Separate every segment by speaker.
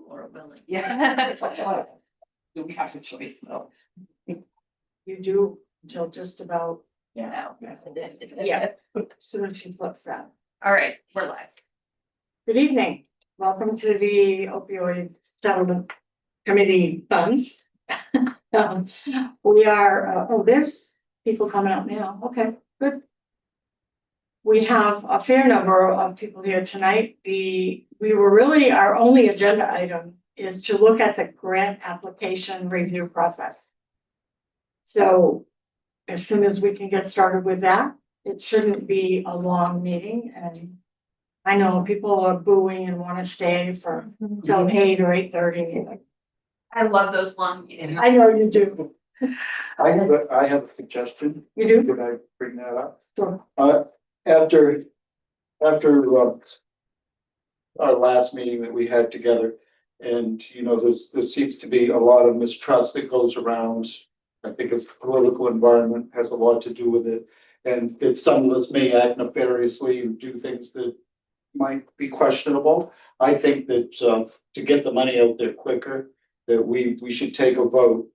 Speaker 1: or a willing?
Speaker 2: Yeah.
Speaker 1: Do we have a choice though?
Speaker 3: You do until just about,
Speaker 1: Yeah.
Speaker 3: yeah, as soon as she flips that.
Speaker 2: All right, we're live.
Speaker 3: Good evening. Welcome to the Opioid Settlement Committee Funds. We are, oh, there's people coming up now. Okay, good. We have a fair number of people here tonight. Our only agenda item is to look at the grant application review process. So as soon as we can get started with that, it shouldn't be a long meeting, and I know people are booing and want to stay for till 8 or 8:30.
Speaker 2: I love those long meetings.
Speaker 3: I know you do.
Speaker 4: I have a suggestion.
Speaker 3: You do?
Speaker 4: Can I bring that up?
Speaker 3: Sure.
Speaker 4: After our last meeting that we had together, and there seems to be a lot of mistrust that goes around. I think it's the political environment has a lot to do with it, and that some of us may act nefariously and do things that might be questionable. I think that to get the money out there quicker, that we should take a vote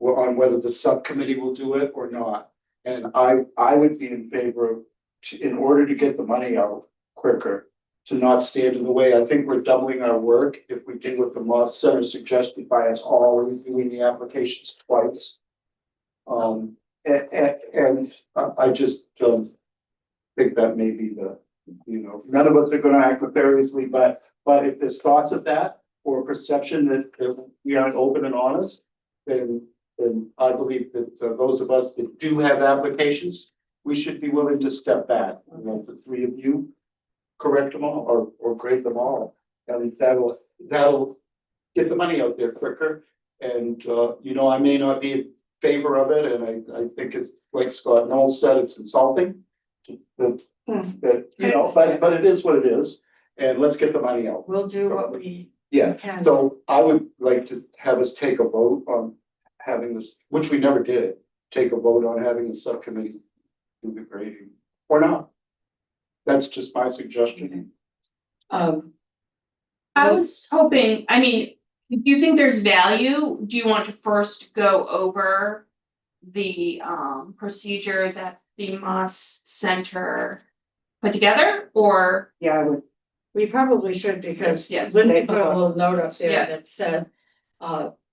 Speaker 4: on whether the subcommittee will do it or not. And I would be in favor of, in order to get the money out quicker, to not stand in the way. I think we're doubling our work if we do what the Moss Center suggested by us all reviewing the applications twice. And I just think that may be none of us are going to act nefariously, but if there's thoughts of that or perception that we aren't open and honest, then I believe that those of us that do have applications, we should be willing to step back and let the three of you correct them all or grade them all. And that'll get the money out there quicker. And I may not be in favor of it, and I think it's like Scott Knowles said, it's insulting but it is what it is, and let's get the money out.
Speaker 3: We'll do what we can.
Speaker 4: So I would like to have us take a vote on having this, which we never did, take a vote on having the subcommittee do the grading or not. That's just my suggestion.
Speaker 2: I was hoping, do you think there's value? Do you want to first go over the procedure that the Moss Center put together, or?
Speaker 3: Yeah, I would. We probably should, because
Speaker 2: Yeah.
Speaker 3: Linda put a little note up there
Speaker 2: Yeah.
Speaker 3: that said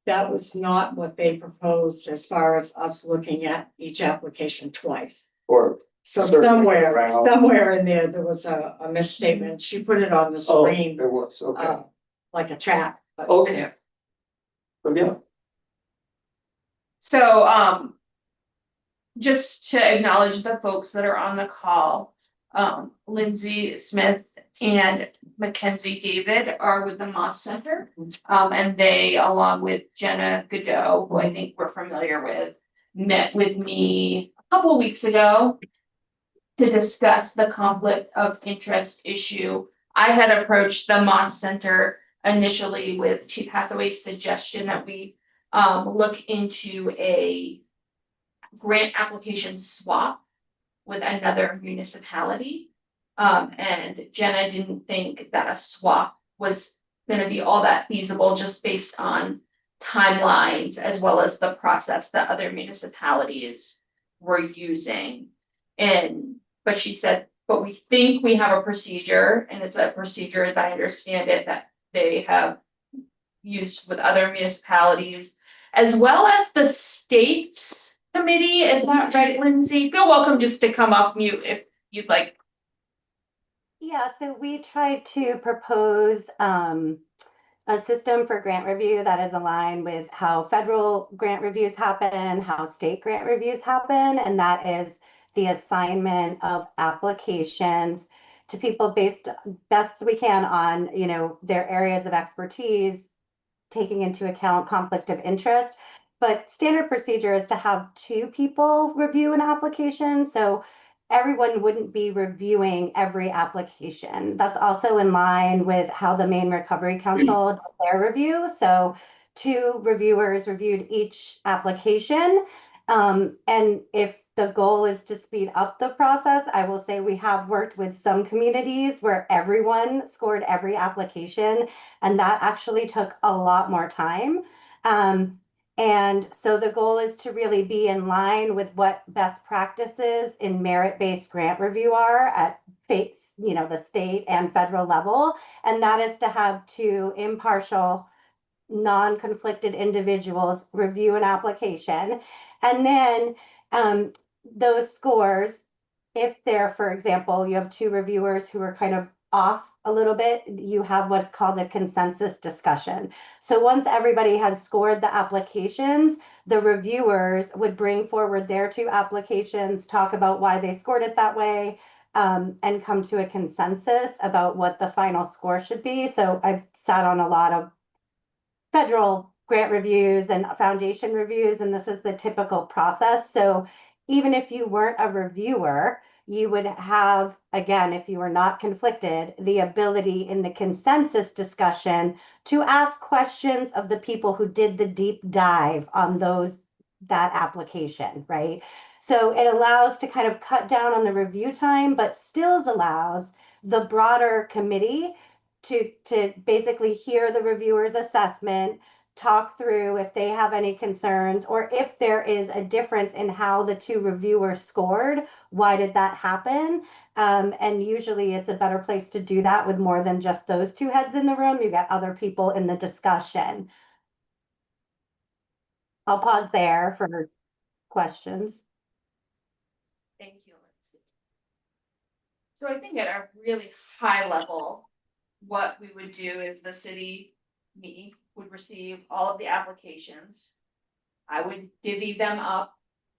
Speaker 3: that was not what they proposed as far as us looking at each application twice.
Speaker 4: Or
Speaker 3: So
Speaker 4: circling around.
Speaker 3: somewhere in there was a misstatement. She put it on the screen,
Speaker 4: There was, okay.
Speaker 3: like a chat. But
Speaker 4: Okay. But yeah.
Speaker 2: So, just to acknowledge the folks that are on the call, Lindsay Smith and Mackenzie David are with the Moss Center. And they, along with Jenna Godot, who I think we're familiar with, met with me a couple weeks ago to discuss the conflict of interest issue. I had approached the Moss Center initially with Chief Hathaway's suggestion that we look into a grant application swap with another municipality. And Jenna didn't think that a swap was going to be all that feasible just based on timelines as well as the process that other municipalities were using. But she said, but we think we have a procedure, and it's a procedure, as I understand it, that they have used with other municipalities, as well as the state's committee. Is that right, Lindsay? Feel welcome just to come off mute if you'd like.
Speaker 5: Yeah, so we tried to propose a system for grant review that is aligned with how federal grant reviews happen, how state grant reviews happen, and that is the assignment of applications to people based best we can on, their areas of expertise, taking into account conflict of interest. But standard procedure is to have 2 people review an application. So everyone wouldn't be reviewing every application. That's also in line with how the Maine Recovery Council did their review. So 2 reviewers reviewed each application. And if the goal is to speed up the process, I will say we have worked with some communities where everyone scored every application, and that actually took a lot more time. And so the goal is to really be in line with what best practices in merit-based grant review are at the state and federal level. And that is to have two impartial, non-conflicted individuals review an application. And then those scores, if they're, for example, you have two reviewers who are kind of off a little bit, you have what's called a consensus discussion. So once everybody has scored the applications, the reviewers would bring forward their two applications, talk about why they scored it that way, and come to a consensus about what the final score should be. So I've sat on a lot of federal grant reviews and foundation reviews, and this is the typical process. So even if you weren't a reviewer, you would have, again, if you were not conflicted, the ability in the consensus discussion to ask questions of the people who did the deep dive on that application, right? So it allows to kind of cut down on the review time, but still allows the broader committee to basically hear the reviewer's assessment, talk through if they have any concerns, or if there is a difference in how the two reviewers scored, why did that happen? And usually it's a better place to do that with more than just those two heads in the room. You get other people in the discussion. I'll pause there for questions.
Speaker 2: Thank you, Lindsay. So I think at a really high level, what we would do is the city, me, would receive all of the applications. I would divvy them up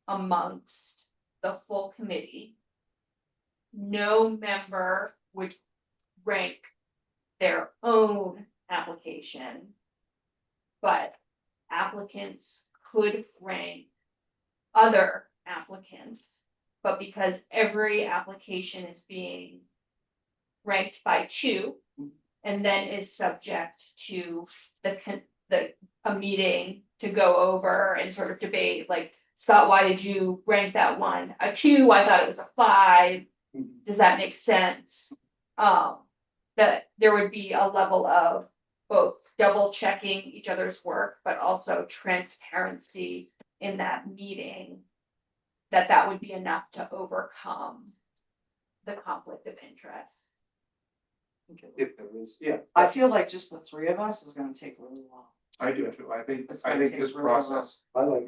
Speaker 2: amongst the full committee. No member would rank their own application, but applicants could rank other applicants. But because every application is being ranked by two, and then is subject to a meeting to go over and sort of debate, like, Scott, why did you rank that one a 2? I thought it was a 5. Does that make sense? That there would be a level of both double checking each other's work, but also transparency in that meeting, that would be enough to overcome the conflict of interest.
Speaker 4: If there is, yeah,
Speaker 1: I feel like just the three of us is gonna take really long.
Speaker 6: I do too. I think
Speaker 1: It's gonna take
Speaker 6: this
Speaker 1: really long.
Speaker 6: process,
Speaker 4: I like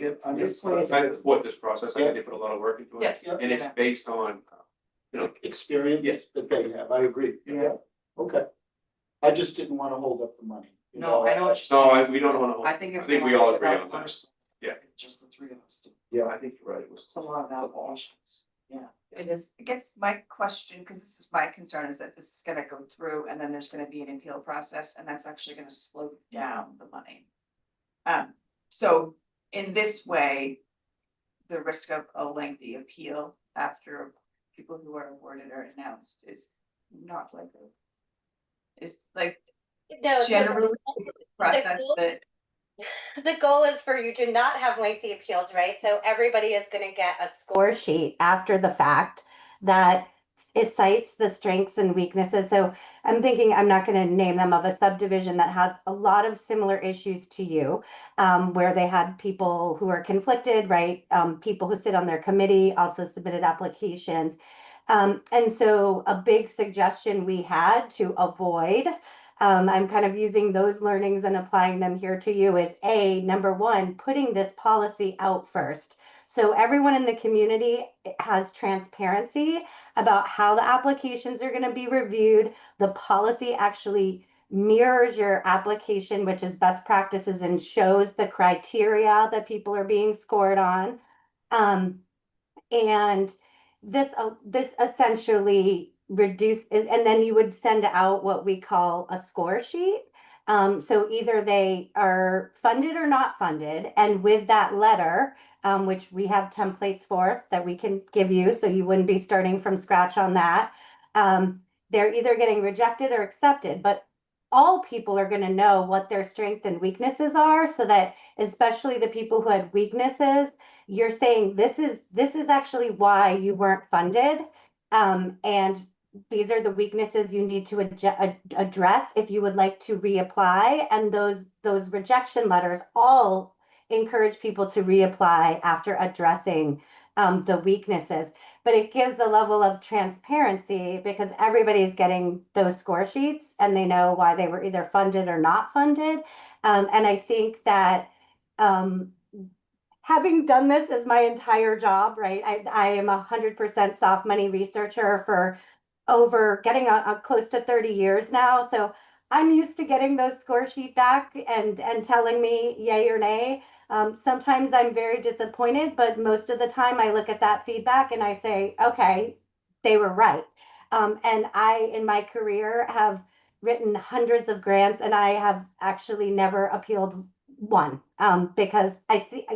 Speaker 4: it. I'm
Speaker 1: This
Speaker 4: just.
Speaker 1: way is-
Speaker 6: I support this process. I think they put a lot of work into it.
Speaker 2: Yes.
Speaker 6: And it's based on,
Speaker 4: Experience
Speaker 6: Yes.
Speaker 4: that they have, I agree.
Speaker 1: Yeah.
Speaker 4: Okay. I just didn't wanna hold up the money. you
Speaker 1: No, I know what you're
Speaker 6: no,
Speaker 1: saying.
Speaker 6: we don't want to.
Speaker 1: I think it's.
Speaker 6: I think we
Speaker 1: gonna
Speaker 6: all
Speaker 1: be
Speaker 6: agree
Speaker 1: about
Speaker 6: on that.
Speaker 1: first.
Speaker 6: Yeah.
Speaker 1: Just the three of us.
Speaker 4: Yeah,
Speaker 6: I think you're right. It was.
Speaker 1: It's a lot of applications. Yeah.
Speaker 7: It is, I guess my question, because this is my concern, is that this is gonna go through and then there's gonna be an appeal process and that's actually gonna slow down the money. So in this way, the risk of a lengthy appeal after people who are awarded are announced is not likely. Is like
Speaker 5: No, so
Speaker 7: generally the process
Speaker 5: goal-
Speaker 7: that,
Speaker 5: the goal is for you to not have lengthy appeals, right? So everybody is going to get a score sheet after the fact that it cites the strengths and weaknesses. So I'm thinking, I'm not going to name them, of a subdivision that has a lot of similar issues to you, where they had people who are conflicted, right? People who sit on their committee also submitted applications. And so a big suggestion we had to avoid, I'm kind of using those learnings and applying them here to you, is number one, putting this policy out first. So everyone in the community has transparency about how the applications are going to be reviewed. The policy actually mirrors your application, which is best practices, and shows the criteria that people are being scored on. And this essentially and then you would send out what we call a score sheet. So either they are funded or not funded, and with that letter, which we have templates for that we can give you, so you wouldn't be starting from scratch on that. They're either getting rejected or accepted, but all people are going to know what their strengths and weaknesses are, so that especially the people who had weaknesses, you're saying this is actually why you weren't funded. And these are the weaknesses you need to address if you would like to reapply. And those rejection letters all encourage people to reapply after addressing the weaknesses. But it gives a level of transparency because everybody's getting those score sheets and they know why they were either funded or not funded. And I think that um, having done this as my entire job, right? I am 100% soft money researcher for over getting a close to 30 years now. So I'm used to getting those score sheet back and telling me yay or nay. Sometimes I'm very disappointed, but most of the time I look at that feedback and I say, okay, they were right. And I, in my career, have written hundreds of grants and I have actually never appealed one because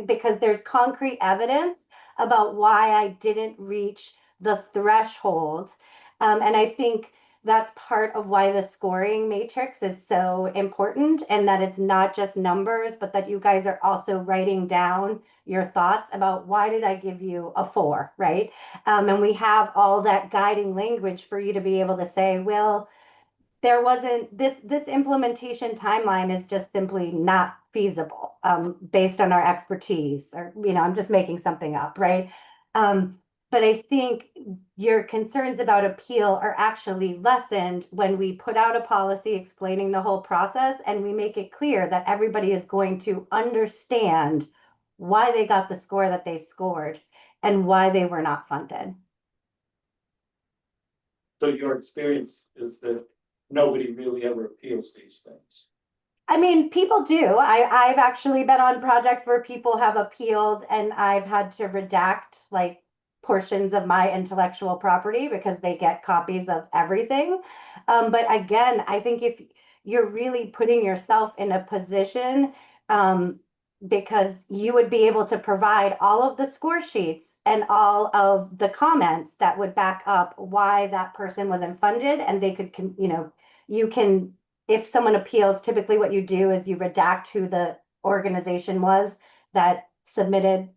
Speaker 5: because there's concrete evidence about why I didn't reach the threshold. And I think that's part of why the scoring matrix is so important and that it's not just numbers, but that you guys are also writing down your thoughts about why did I give you a 4, right? And we have all that guiding language for you to be able to say, well, there wasn't this implementation timeline is just simply not feasible based on our expertise or I'm just making something up, right? But I think your concerns about appeal are actually lessened when we put out a policy explaining the whole process and we make it clear that everybody is going to understand why they got the score that they scored and why they were not funded.
Speaker 4: So your experience is that nobody really ever appeals these things.
Speaker 5: I mean, people do. I've actually been on projects where people have appealed and I've had to redact like portions of my intellectual property because they get copies of everything. But again, I think if you're really putting yourself in a position, because you would be able to provide all of the score sheets and all of the comments that would back up why that person wasn't funded, and they could, you can, if someone appeals, typically what you do is you redact who the organization was that submitted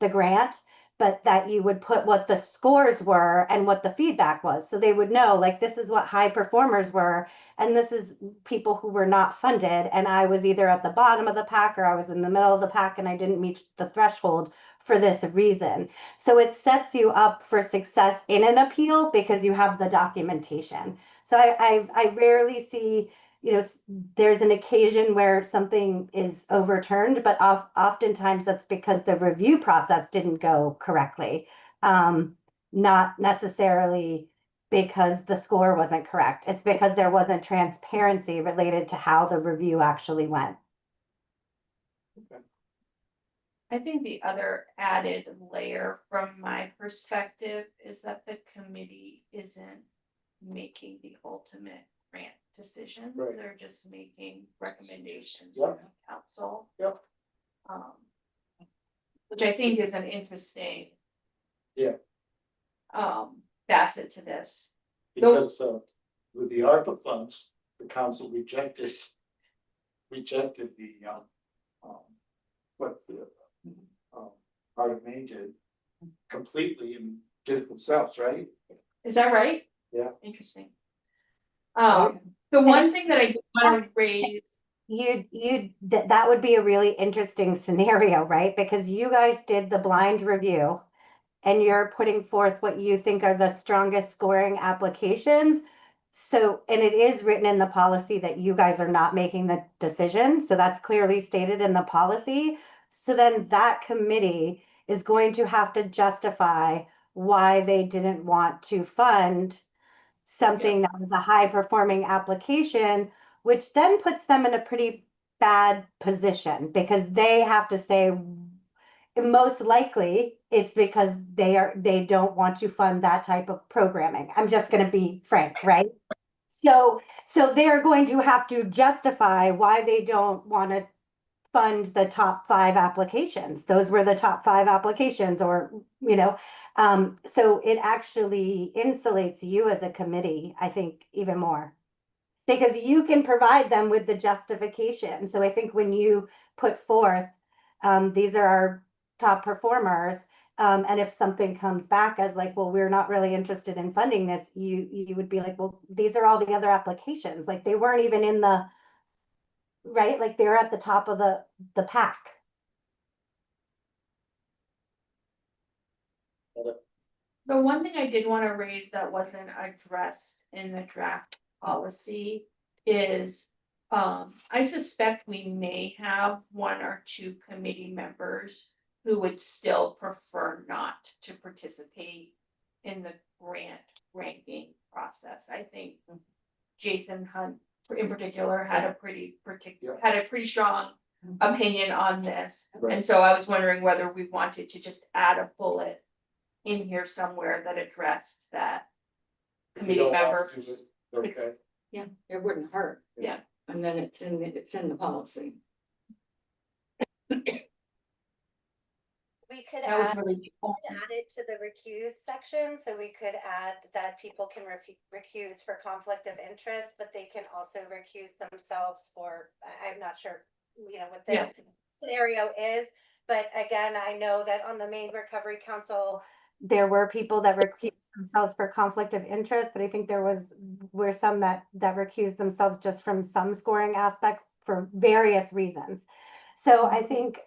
Speaker 5: the grant, but that you would put what the scores were and what the feedback was. So they would know, like, this is what high performers were, and this is people who were not funded. And I was either at the bottom of the pack or I was in the middle of the pack and I didn't meet the threshold for this reason. So it sets you up for success in an appeal because you have the documentation. So I rarely see, there's an occasion where something is overturned, but oftentimes that's because the review process didn't go correctly. Not necessarily because the score wasn't correct. It's because there wasn't transparency related to how the review actually went.
Speaker 2: I think the other added layer from my perspective is that the committee isn't making the ultimate grant decisions.
Speaker 4: Right.
Speaker 2: They're just making recommendations
Speaker 4: Yep.
Speaker 2: from council.
Speaker 4: Yep.
Speaker 2: Which I think is an interesting
Speaker 4: Yeah.
Speaker 2: facet to this.
Speaker 4: Because with the ARPA funds, the council rejected the what the part of Maine did completely and did it themselves, right?
Speaker 2: Is that right?
Speaker 4: Yeah.
Speaker 2: Interesting. The one thing that I want to raise.
Speaker 5: That would be a really interesting scenario, right? Because you guys did the blind review and you're putting forth what you think are the strongest scoring applications. So, and it is written in the policy that you guys are not making the decision. So that's clearly stated in the policy. So then that committee is going to have to justify why they didn't want to fund something that was a high performing application, which then puts them in a pretty bad position because they have to say most likely it's because they don't want to fund that type of programming. I'm just going to be frank, right? So they're going to have to justify why they don't want to fund the top 5 applications. Those were the top 5 applications, or so it actually insulates you as a committee, I think, even more because you can provide them with the justification. So I think when you put forth, these are our top performers. And if something comes back as like, well, we're not really interested in funding this, you would be like, well, these are all the other applications. Like they weren't even in the, right? Like they're at the top of the pack.
Speaker 2: The one thing I did want to raise that wasn't addressed in the draft policy is, I suspect we may have one or two committee members who would still prefer not to participate in the grant ranking process. I think Jason Hunt in particular had a pretty strong opinion on this.
Speaker 4: Right.
Speaker 2: And so I was wondering whether we wanted to just add a bullet in here somewhere that addressed that
Speaker 4: If you
Speaker 2: committee
Speaker 4: don't want
Speaker 2: member.
Speaker 4: to do it, okay.
Speaker 3: Yeah, it wouldn't hurt.
Speaker 2: Yeah.
Speaker 3: And then it's in the policy.
Speaker 5: We could
Speaker 2: That was
Speaker 5: add,
Speaker 2: really cool.
Speaker 5: add it to the recuse section, so we could add that people can recuse for conflict of interest, but they can also recuse themselves for, I'm not sure, what this scenario is. But again, I know that on the Maine Recovery Council, there were people that recused themselves for conflict of interest, but I think were some that recused themselves just from some scoring aspects for various reasons. So I think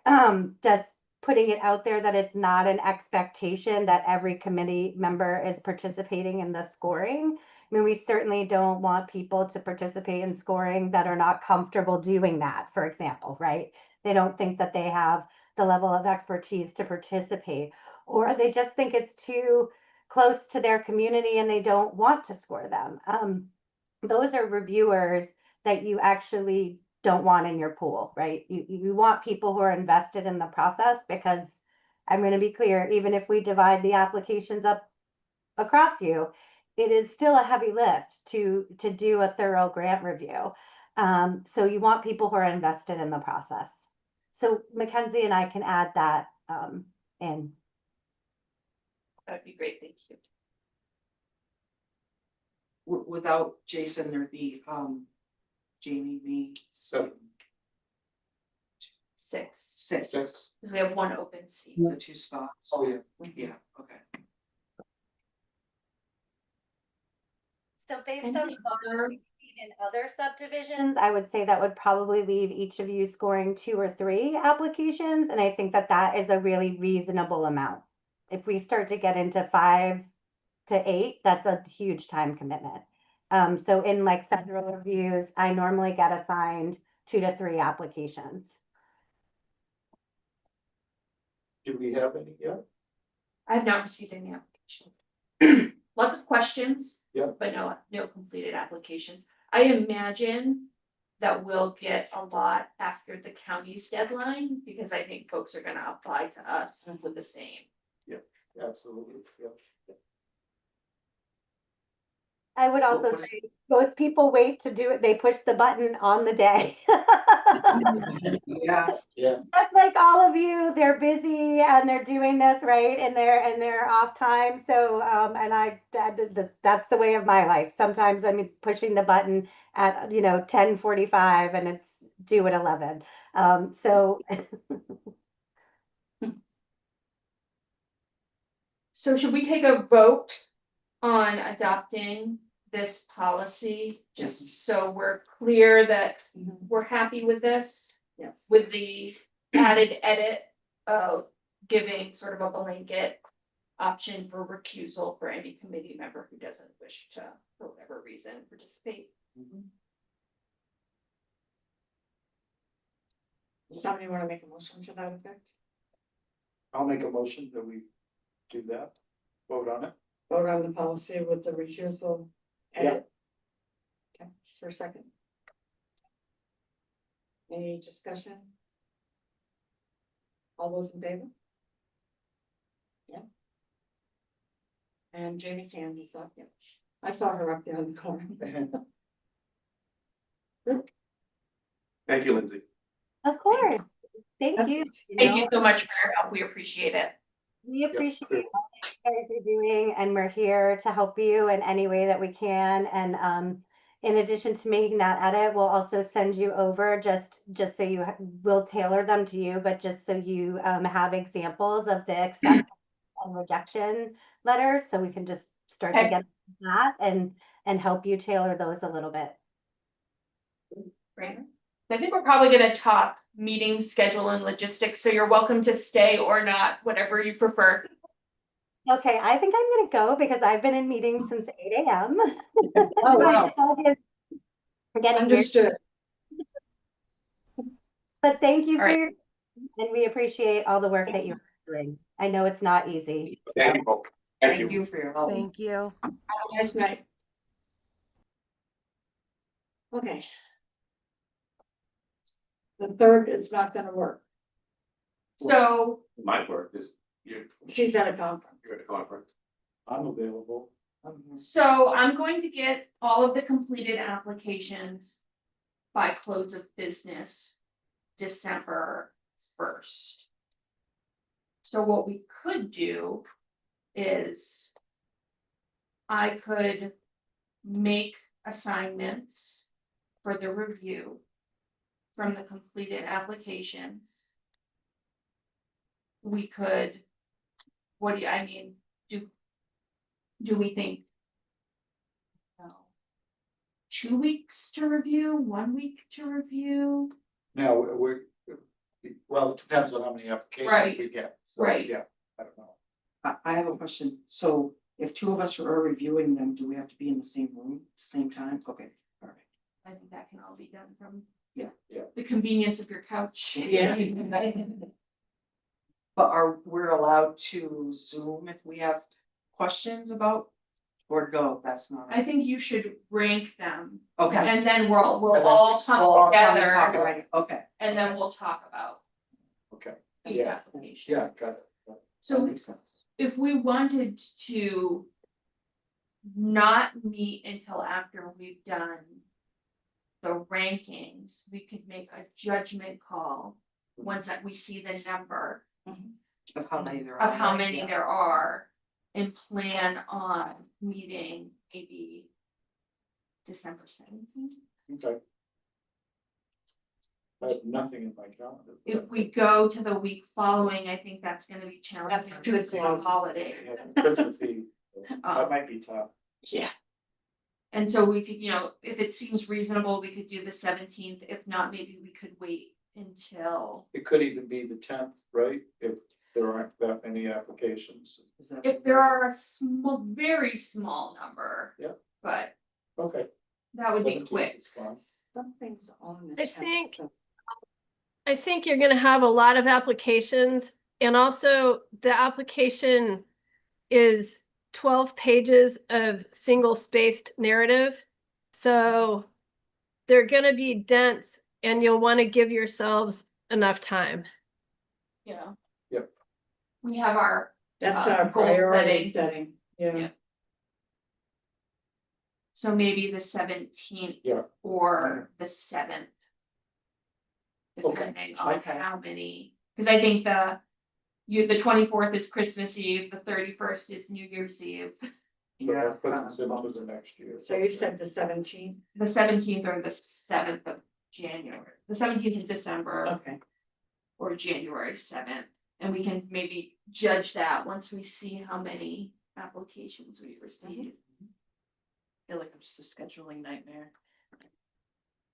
Speaker 5: just putting it out there that it's not an expectation that every committee member is participating in the scoring. I mean, we certainly don't want people to participate in scoring that are not comfortable doing that, for example, right? They don't think that they have the level of expertise to participate, or they just think it's too close to their community and they don't want to score them. Those are reviewers that you actually don't want in your pool, right? You want people who are invested in the process, because I'm going to be clear, even if we divide the applications up across you, it is still a heavy lift to do a thorough grant review. So you want people who are invested in the process. So Mackenzie and I can add that in.
Speaker 2: That'd be great, thank you.
Speaker 1: Without Jason, there'd be, Jamie, me,
Speaker 4: So,
Speaker 2: 6.
Speaker 1: six,
Speaker 4: yes.
Speaker 2: We have one open seat.
Speaker 1: the 2 spots.
Speaker 4: Oh, yeah.
Speaker 1: Yeah, okay.
Speaker 5: So based
Speaker 2: And
Speaker 5: on
Speaker 2: the other-
Speaker 5: in other subdivisions, I would say that would probably leave each of you scoring 2 or 3 applications. And I think that that is a really reasonable amount. If we start to get into 5 to 8, that's a huge time commitment. So in like federal reviews, I normally get assigned 2 to 3 applications.
Speaker 4: Do we have any yet?
Speaker 2: I have not received any applications. Lots of questions.
Speaker 4: Yeah.
Speaker 2: But no completed applications. I imagine that we'll get a lot after the county's deadline, because I think folks are gonna apply to us with the same.
Speaker 4: Absolutely, yeah.
Speaker 5: I would also
Speaker 6: what is-
Speaker 5: say most people wait to do it. They push the button on the day.
Speaker 1: Yeah,
Speaker 5: Just like all of you, they're busy and they're doing this right in their off time. So, and that's the way of my life. Sometimes I'm pushing the button at 10:45 and it's due at 11. So
Speaker 2: So should we take a vote on adopting this policy, just so we're clear that we're happy with this?
Speaker 3: Yes.
Speaker 2: With the added edit of giving sort of a blanket option for recusal for any committee member who doesn't wish to, for whatever reason, participate.
Speaker 3: Does somebody want to make a motion to that effect?
Speaker 4: I'll make a motion that we do that. Vote on it.
Speaker 3: Vote on the policy with the recusal edit? Okay, for a second. Any discussion? All those in favor? Yeah. And Jamie's hand is up, yeah. I saw her up there in the corner.
Speaker 6: Thank you, Lindsay.
Speaker 5: of course, thank you.
Speaker 2: Thank you so much for your help. We appreciate it.
Speaker 5: We appreciate all that you guys are doing, and we're here to help you in any way that we can. And in addition to making that edit, we'll also send you over just so you will tailor them to you, but just so you have examples of the accept and rejection letters, so we can just start to
Speaker 2: Okay.
Speaker 5: get that and help you tailor those a little bit.
Speaker 2: Right. I think we're probably gonna talk meeting schedule and logistics, so you're welcome to stay or not, whatever you prefer.
Speaker 5: Okay, I think I'm gonna go because I've been in meetings since 8 a.m.
Speaker 3: Oh, wow.
Speaker 5: Forgetting weird,
Speaker 3: Understood.
Speaker 5: but thank you
Speaker 2: All
Speaker 5: for
Speaker 2: right.
Speaker 5: your, and we appreciate all the work that you're doing. I know it's not easy.
Speaker 6: Thank you both.
Speaker 1: Thank you for your help.
Speaker 8: Thank you.
Speaker 3: Have a nice night. Okay. The third is not gonna work.
Speaker 2: So
Speaker 6: My work is,
Speaker 3: She's at a conference.
Speaker 6: you're at a conference.
Speaker 4: I'm available.
Speaker 2: So I'm going to get all of the completed applications by close of business, December 1st. So what we could do is I could make assignments for the review from the completed applications. We could, what do you, I mean, do we think? No. 2 weeks to review, 1 week to review?
Speaker 4: Now, well, it depends on how many applications
Speaker 2: Right.
Speaker 4: we get. So,
Speaker 2: Right.
Speaker 4: yeah, I don't know.
Speaker 1: I have a question. So if two of us are reviewing them, do we have to be in the same room, same time? Okay, all right.
Speaker 2: I think that can all be done from.
Speaker 1: Yeah.
Speaker 4: Yeah.
Speaker 2: The convenience of your couch.
Speaker 3: Yeah.
Speaker 1: But we're allowed to Zoom if we have questions about, or no, that's not.
Speaker 2: I think you should rank them,
Speaker 1: Okay.
Speaker 2: and then we'll
Speaker 1: And then
Speaker 2: all
Speaker 1: we'll
Speaker 2: come
Speaker 1: all come and talk
Speaker 2: together,
Speaker 1: about it. Okay.
Speaker 2: and then we'll talk about
Speaker 4: Okay,
Speaker 2: each
Speaker 4: Yeah.
Speaker 2: application.
Speaker 4: yeah, got it.
Speaker 1: That
Speaker 2: So
Speaker 1: makes sense.
Speaker 2: if we wanted to not meet until after we've done the rankings, we could make a judgment call once that we see the number
Speaker 1: Of how many there are.
Speaker 2: of how many
Speaker 1: Yeah.
Speaker 2: there are and plan on meeting maybe December 17th.
Speaker 4: Okay. I have nothing in my calendar.
Speaker 2: If we go to the week following, I think that's gonna be challenging.
Speaker 3: That's too
Speaker 2: because of the
Speaker 3: close.
Speaker 2: holiday.
Speaker 4: Yeah, Christmas Eve, that
Speaker 2: Um,
Speaker 4: might be tough.
Speaker 3: Yeah.
Speaker 2: And so we could, if it seems reasonable, we could do the 17th. If not, maybe we could wait until,
Speaker 4: It could even be the 10th, right? If there aren't that many applications.
Speaker 1: Is that-
Speaker 2: if there are a small, very small number.
Speaker 4: Yeah.
Speaker 2: But
Speaker 4: Okay.
Speaker 2: that would be
Speaker 4: 17th
Speaker 2: quick.
Speaker 4: is fine.
Speaker 3: Something's on the.
Speaker 8: I
Speaker 3: 10th,
Speaker 8: think-
Speaker 3: so-
Speaker 8: I think you're gonna have a lot of applications, and also the application is 12 pages of single-spaced narrative. So they're gonna be dense, and you'll want to give yourselves enough time.
Speaker 2: Yeah.
Speaker 4: Yep.
Speaker 2: We have our,
Speaker 3: That's our
Speaker 2: goal
Speaker 3: priority
Speaker 2: setting.
Speaker 3: setting, yeah.
Speaker 2: Yeah. so maybe the 17th.
Speaker 4: Yeah.
Speaker 2: Or the 7th.
Speaker 4: Okay.
Speaker 2: Depending on
Speaker 1: Okay.
Speaker 2: how many, because I think the 24th is Christmas Eve, the 31st is New Year's Eve.
Speaker 4: So
Speaker 1: Yeah.
Speaker 4: that puts us into the next year.
Speaker 3: So you said the 17th,
Speaker 2: The 17th or the 7th of January, the 17th of December
Speaker 3: okay.
Speaker 2: or January 7th. And we can maybe judge that once we see how many applications we receive.
Speaker 7: I feel like I'm just a scheduling nightmare.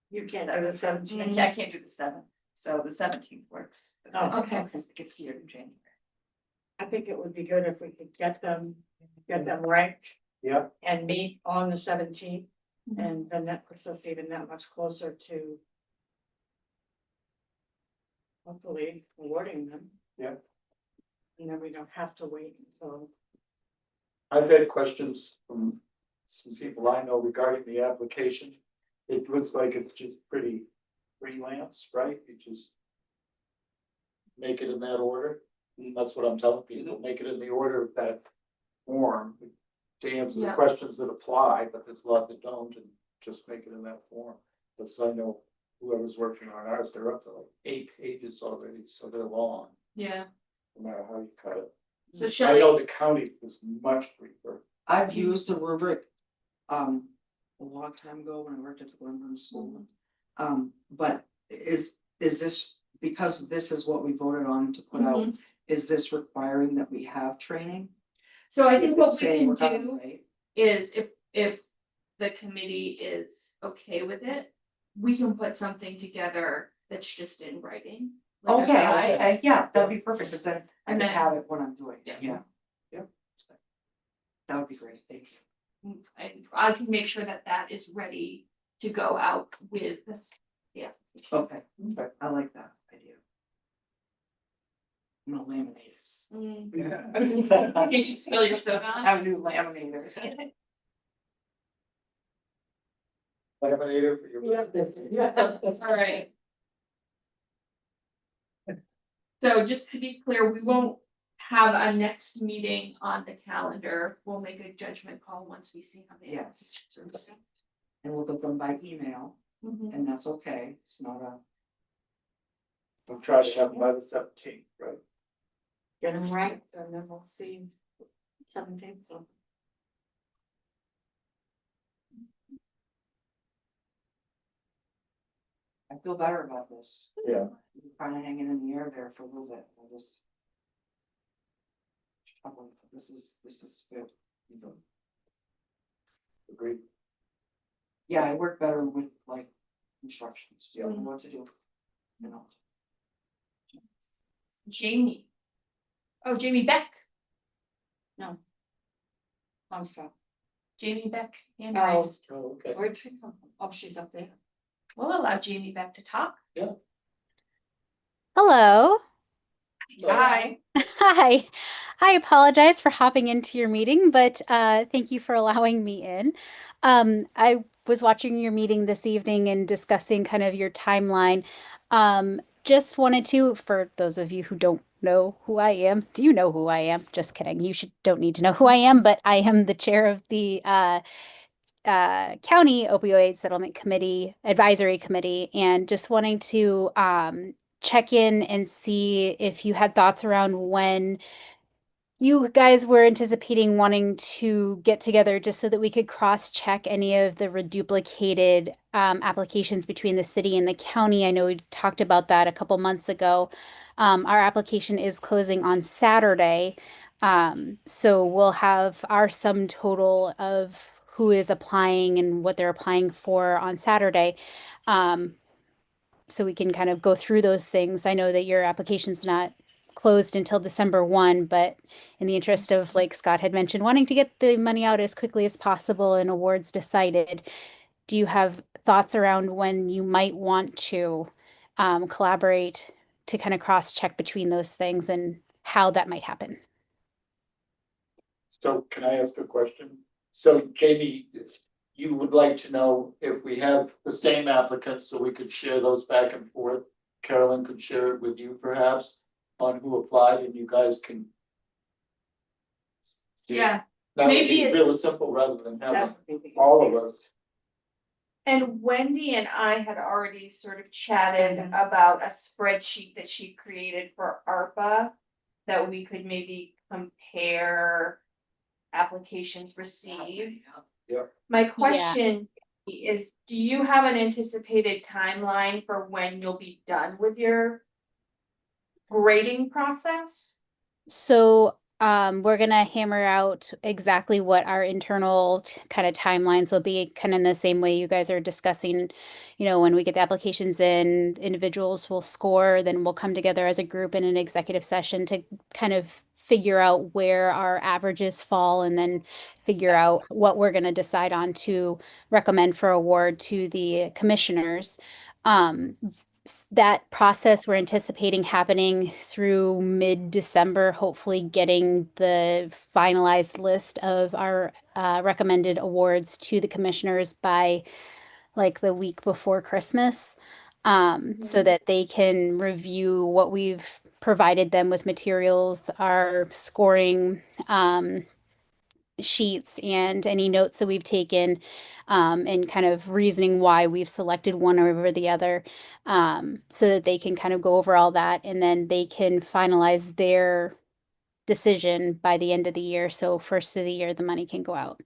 Speaker 3: You can't do the
Speaker 7: I
Speaker 3: 17th.
Speaker 7: can't do the 7th, so the 17th works. but
Speaker 3: Oh,
Speaker 7: then
Speaker 2: okay.
Speaker 7: It gets weird in January.
Speaker 3: I think it would be good if we could get them ranked
Speaker 4: Yeah,
Speaker 3: and meet on the 17th.
Speaker 2: Mhm.
Speaker 3: And then that puts us even that much closer to hopefully awarding them.
Speaker 4: Yeah.
Speaker 3: And then we don't have to wait until.
Speaker 4: I've had questions from some people I know regarding the application. It looks like it's just pretty freelance, right? You just make it in that order. And that's what I'm telling people, make it in the order of that form to answer the
Speaker 2: Yeah.
Speaker 4: questions that apply, but there's a lot that don't, and just make it in that form. But so I know whoever's working on ours, they're up to like 8 pages already, so they're long,
Speaker 2: Yeah,
Speaker 4: no matter how you cut it.
Speaker 2: so
Speaker 4: I
Speaker 2: Shelley,
Speaker 4: know the county was much briefer.
Speaker 1: I've used the rubric, a long time ago when I worked at the Glenburn School. But is this, because this is what we voted on to put out, is this requiring that we have training?
Speaker 2: So I think what we
Speaker 1: Saying
Speaker 2: can
Speaker 1: we're gonna
Speaker 2: do
Speaker 1: wait?
Speaker 2: is if the committee is okay with it, we can put something together that's just in writing. like a
Speaker 1: Okay,
Speaker 2: guide.
Speaker 1: okay, yeah, that'd be perfect, because then I
Speaker 2: And
Speaker 1: can
Speaker 2: then-
Speaker 1: have it when I'm doing it,
Speaker 2: Yeah.
Speaker 1: yeah. Yep. That would be great, thank you.
Speaker 2: And I can make sure that that is ready to go out with the application.
Speaker 1: Okay, I like that idea. I'm gonna laminate it.
Speaker 2: In case you spill your soda on.
Speaker 1: Have a new laminator.
Speaker 4: Laminator for your.
Speaker 2: All right. So just to be clear, we won't have a next meeting on the calendar. We'll make a judgment call once we see how they.
Speaker 1: Yes. And we'll get them by email,
Speaker 2: Mhm.
Speaker 1: and that's okay, it's not a.
Speaker 4: We'll try to have them by the 17th, right?
Speaker 3: Get them right, and then we'll see 17th, so.
Speaker 1: I feel better about this.
Speaker 4: Yeah.
Speaker 1: Kind of hanging in the air there for a little bit, I just. This is good.
Speaker 4: Agreed.
Speaker 1: Yeah, I work better with like instructions, you know what to do. You know.
Speaker 2: Jamie. Oh, Jamie Beck.
Speaker 3: I'm sorry.
Speaker 2: Jamie Beck. hand
Speaker 3: Oh.
Speaker 2: raised.
Speaker 4: Oh, okay.
Speaker 3: Where'd she come from? Oh, she's up there.
Speaker 2: We'll allow Jamie Beck to talk.
Speaker 9: Hello.
Speaker 1: Hi.
Speaker 9: Hi. I apologize for hopping into your meeting, but thank you for allowing me in. I was watching your meeting this evening and discussing kind of your timeline. Just wanted to, for those of you who don't know who I am, do you know who I am? Just kidding. You don't need to know who I am, but I am the chair of the County Opioid Settlement Committee Advisory Committee, and just wanting to check in and see if you had thoughts around when you guys were anticipating wanting to get together just so that we could cross-check any of the reduplicated applications between the city and the county. I know we talked about that a couple months ago. Our application is closing on Saturday. So we'll have our sum total of who is applying and what they're applying for on Saturday. So we can kind of go through those things. I know that your application's not closed until December 1, but in the interest of, like Scott had mentioned, wanting to get the money out as quickly as possible and awards decided, do you have thoughts around when you might want to collaborate to kind of cross-check between those things and how that might happen?
Speaker 4: So can I ask a question? So Jamie, you would like to know if we have the same applicants, so we could share those back and forth. Carolyn could share it with you perhaps on who applied, and you guys can.
Speaker 2: Yeah.
Speaker 4: That would
Speaker 2: Maybe
Speaker 4: be
Speaker 2: it-
Speaker 4: real simple rather than having
Speaker 3: That would be the-
Speaker 4: all of us.
Speaker 2: And Wendy and I had already sort of chatted about a spreadsheet that she created for ARPA that we could maybe compare applications received.
Speaker 4: Yeah.
Speaker 2: My question is, do you have an anticipated timeline for when you'll be done with your grading process?
Speaker 9: So we're gonna hammer out exactly what our internal kind of timelines will be, kind of in the same way you guys are discussing. You know, when we get the applications in, individuals will score, then we'll come together as a group in an executive session to kind of figure out where our averages fall and then figure out what we're gonna decide on to recommend for award to the commissioners. That process we're anticipating happening through mid-December, hopefully getting the finalized list of our recommended awards to the commissioners by like the week before Christmas, so that they can review what we've provided them with materials, our scoring sheets and any notes that we've taken, and kind of reasoning why we've selected one over the other, so that they can kind of go over all that and then they can finalize their decision by the end of the year. So first of the year, the money can go out.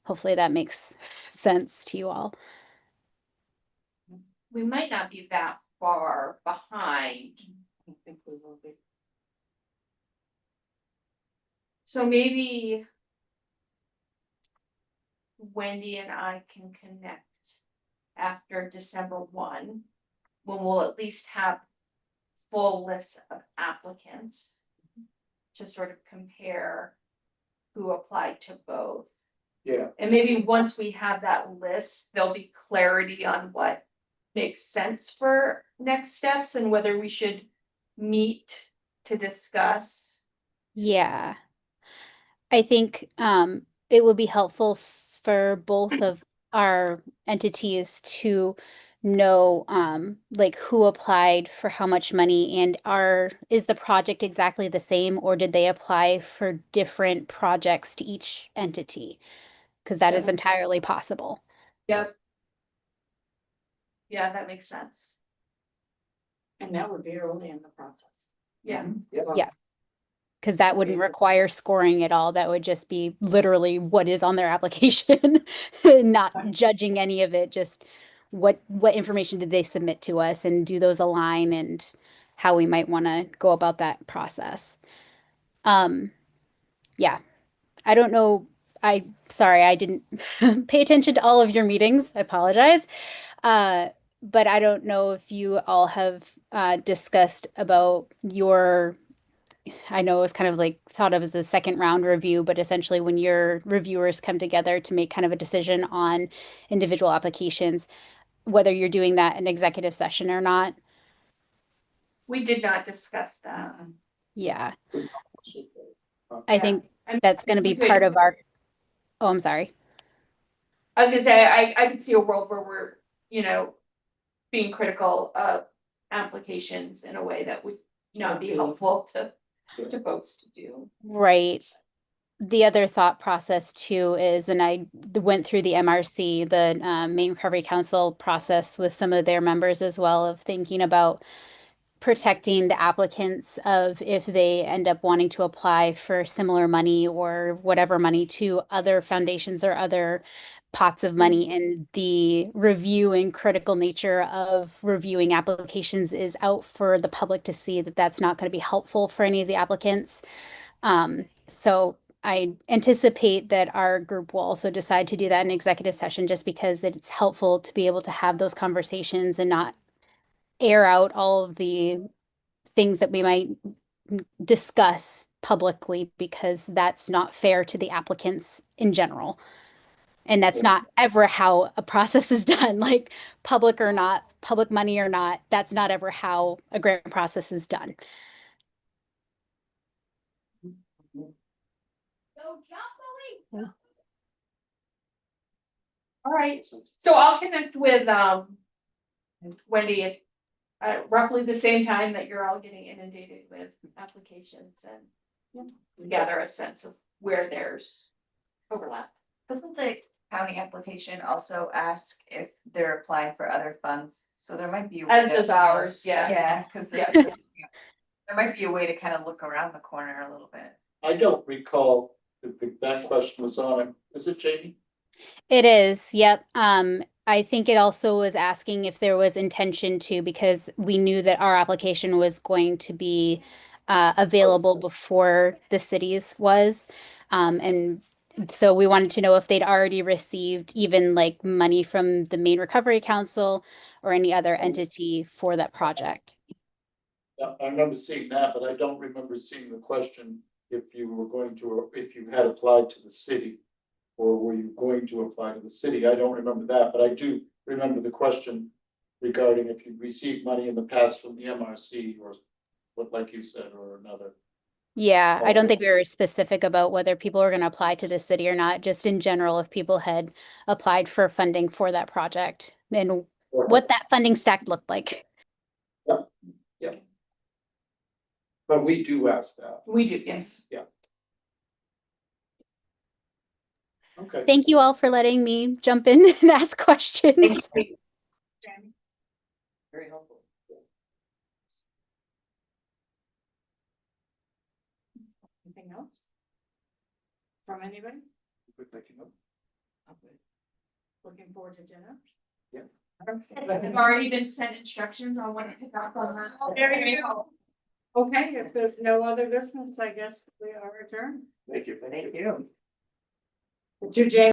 Speaker 9: Hopefully that makes sense to you all.
Speaker 2: We might not be that far behind.
Speaker 3: I think we will be.
Speaker 2: So maybe Wendy and I can connect after December 1, when we'll at least have full lists of applicants to sort of compare who applied to both.
Speaker 4: Yeah,
Speaker 2: And maybe once we have that list, there'll be clarity on what makes sense for next steps and whether we should meet to discuss.
Speaker 9: Yeah. I think it would be helpful for both of our entities to know like who applied for how much money, and is the project exactly the same, or did they apply for different projects to each entity? Because that is entirely possible.
Speaker 2: Yep. Yeah, that makes sense.
Speaker 3: And that would be early in the process.
Speaker 2: Yeah.
Speaker 9: Yeah. Because that wouldn't require scoring at all. That would just be literally what is on their application, not judging any of it, just what information did they submit to us, and do those align, and how we might want to go about that process. Yeah. I don't know. Sorry, I didn't pay attention to all of your meetings. I apologize. But I don't know if you all have discussed about your, I know it was kind of like thought of as the second round review, but essentially when your reviewers come together to make kind of a decision on individual applications, whether you're doing that in executive session or not.
Speaker 2: We did not discuss that.
Speaker 9: Yeah, I
Speaker 2: Yeah.
Speaker 9: think
Speaker 2: I mean,
Speaker 9: that's going to be
Speaker 2: we could-
Speaker 9: part of our, oh, I'm sorry.
Speaker 2: I was gonna say, I could see a world where we're, being critical of applications in a way that would not be helpful to folks to do.
Speaker 9: Right. The other thought process too is, and I went through the MRC, the Maine Recovery Council process with some of their members as well, of thinking about protecting the applicants of if they end up wanting to apply for similar money or whatever money to other foundations or other pots of money, and the review and critical nature of reviewing applications is out for the public to see that that's not going to be helpful for any of the applicants. So I anticipate that our group will also decide to do that in executive session, just because it's helpful to be able to have those conversations and not air out all of the things that we might discuss publicly, because that's not fair to the applicants in general. And that's not ever how a process is done, like public or not, public money or not, that's not ever how a grant process is done.
Speaker 2: All right, so I'll connect with Wendy at roughly the same time that you're all getting inundated with applications, and gather a sense of where there's overlap.
Speaker 7: Doesn't the county application also ask if they're applying for other funds? So there might be. a way
Speaker 2: As
Speaker 7: to-
Speaker 2: does ours, yeah.
Speaker 7: Yeah, because
Speaker 2: Yeah.
Speaker 7: there might be a way to kind of look around the corner a little bit.
Speaker 4: I don't recall if that question was on it. Is it Jamie?
Speaker 9: It is, yep. I think it also was asking if there was intention to, because we knew that our application was going to be available before the city's was. And so we wanted to know if they'd already received even like money from the Maine Recovery Council or any other entity for that project.
Speaker 4: I remember seeing that, but I don't remember seeing the question if you were going to, or if you had applied to the city. Or were you going to apply to the city? I don't remember that, but I do remember the question regarding if you received money in the past from the MRC or what, like you said, or another.
Speaker 9: Yeah, I don't think we were specific about whether people were going to apply to the city or not, just in general, if people had applied for funding for that project and what that funding stack looked like.
Speaker 4: But we do ask that.
Speaker 2: We do, yes.
Speaker 4: Okay.
Speaker 9: Thank you all for letting me jump in and ask questions.
Speaker 1: Very helpful.
Speaker 3: Anything else? From anybody?
Speaker 4: Quick, like, you know.
Speaker 3: Looking forward to dinner.
Speaker 4: Yeah.
Speaker 2: I've already been sent instructions on when to pick up on that.
Speaker 3: There you go. Okay, if there's no other business, I guess we are adjourned.
Speaker 6: Thank you.
Speaker 1: Thank you.
Speaker 3: To James.